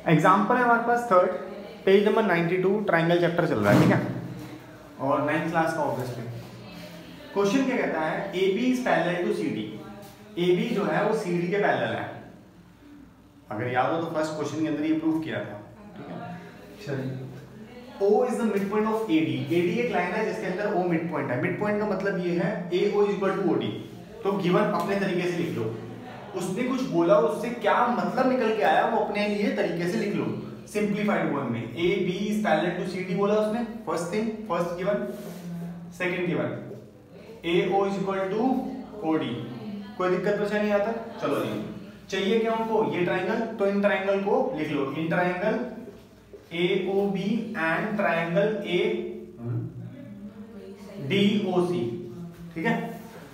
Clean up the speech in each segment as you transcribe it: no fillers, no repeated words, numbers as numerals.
Example है हमारे पास third, page number 92, triangle chapter चल रहा है, ठीक है, और 9th क्लास का ऑब्वियसली। क्वेश्चन क्या कहता है, A B is parallel to C D. A B जो है वो सी डी के पैरेलल है। अगर याद हो तो फर्स्ट क्वेश्चन के अंदर ये प्रूव किया था, ठीक है। चलिए, O is the mid point of AD। AD एक लाइन है जिसके अंदर O मिड पॉइंट है। मिड पॉइंट का मतलब ये है AO is equal to OD। तो गिवन अपने तरीके से लिख लो, उसने कुछ बोला उससे क्या मतलब निकल के आया वो अपने लिए तरीके से लिख लो सिंपलीफाइड वन में। A B is parallel to C D बोला उसने, first thing, first given. Second given AO is equal to OD। कोई दिक्कत परेशानी आता? चलो जी, चाहिए क्या हमको ये ट्राइंगल, तो इन ट्राइंगल को लिख लो, इन triangle AOB and triangle ADOC, ठीक है।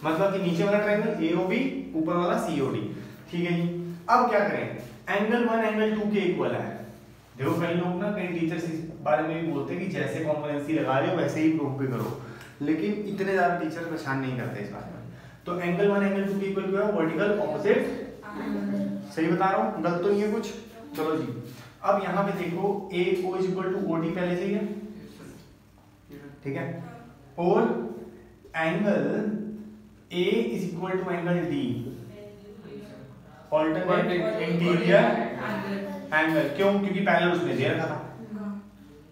मतलब कि नीचे वाला ट्राइंगल AOB, ऊपर वाला COD, ठीक है जी। अब क्या करें, एंगल 1 एंगल 2 के इक्वल है। देखो कई लोग ना, कई टीचर्स इस बारे में भी बोलते हैं कि जैसे कॉम्पोनेंसी लगा रहे हो वैसे ही प्रूफ भी करो, लेकिन इतने ज्यादा टीचर परेशान नहीं करते इस बात में। तो एंगल 1 एंगल 2 के इक्वल क्या है, वर्टिकल ऑपोजिट। सही बता रहा हूँ, गलत तो नहीं है कुछ? चलो जी, अब यहाँ पे देखो AO is equal to OD पहले से ही है, ठीक है, और angle A is equal to angle D, alternate interior angle. क्यों? क्योंकि पैरेलल उसने दे रखा था।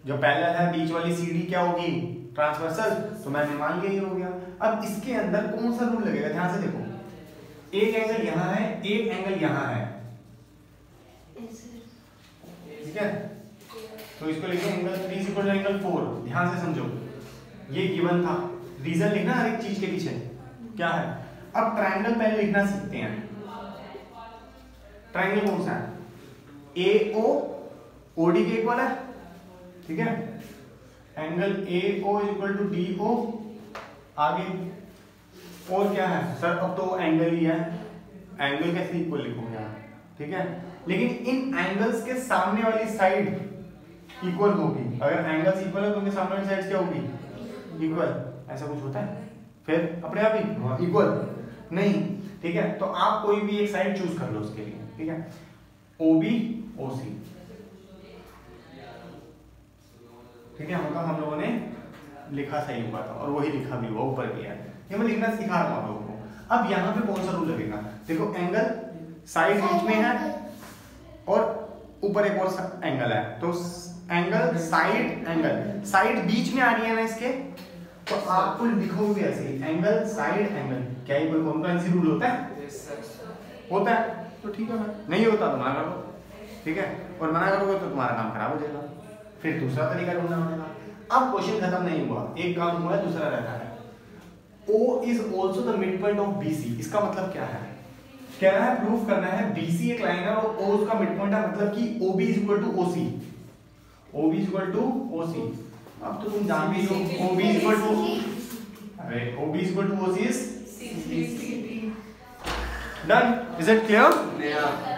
जो पैरेलल है बीच वाली CD क्या होगी, ट्रांसवर्सल, तो मैंने मान लिया ये हो गया। अब इसके अंदर कौन सा रूल लगेगा, ध्यान से देखो, एक एंगल यहाँ है, एक एंगल यहाँ है, ठीक है। तो इसको लिखें angle 3 is equal to angle 4। ध्यान से समझो, ये गिवन था, रीजन लिखना हर एक चीज के पीछे क्या है। अब ट्रायंगल पहले लिखना सीखते हैं। ट्रायंगल कौन सा है, AO OD के इक्वल है, ठीक है। Angle AO is equal to DO। आगे और क्या है सर, अब तो एंगल ही है, एंगल कैसे इक्वल लिखोगे आप, ठीक है। लेकिन इन एंगल्स के सामने वाली साइड इक्वल होगी। अगर एंगल्स इक्वल है तो उनके सामने वाली साइड क्या होगी, इक्वल। ऐसा कुछ होता है फिर अपने आप ही इक्वल नहीं, ठीक है। तो आप कोई भी एक साइड चूज कर लो उसके लिए, ठीक है। OB OC, ठीक है। मतलब हम लोगों ने लिखा सही हुआ था और वही लिखा भी हुआ, ऊपर भी है, ये मैं लिखना सिखा रहा हूं आप लोगों को। अब यहाँ पे कौन सा रूल लगेगा, देखो एंगल साइड बीच में है और ऊपर एक और एंगल है, तो एंगल साइड, एंगल साइड बीच में आ रही है ना इसके, तो आपको लिखोगे ऐसे ही, एंगल साइड एंगल। क्या ये कोई कॉन्फ्रेंसी रूल होता है? होता है तो ठीक है, नहीं होता तो मना करो, ठीक है। और मना करोगे तो तुम्हारा काम खराब हो जाएगा, फिर दूसरा तरीका ढूंढना पड़ेगा। अब क्वेश्चन खत्म नहीं हुआ, एक काम हुआ है, दूसरा रहता है। O is also the midpoint of BC। इसका मतलब क्या है, कहना है, प्रूफ करना है, BC एक लाइन है और O उसका मिडपॉइंट है, मतलब कि OB is equal to OC। OB is equal to OC। अब तो तुम जानते ही हो OB is equal to, अरे OB is equal to OC is CD। Done? Is it clear? Yeah.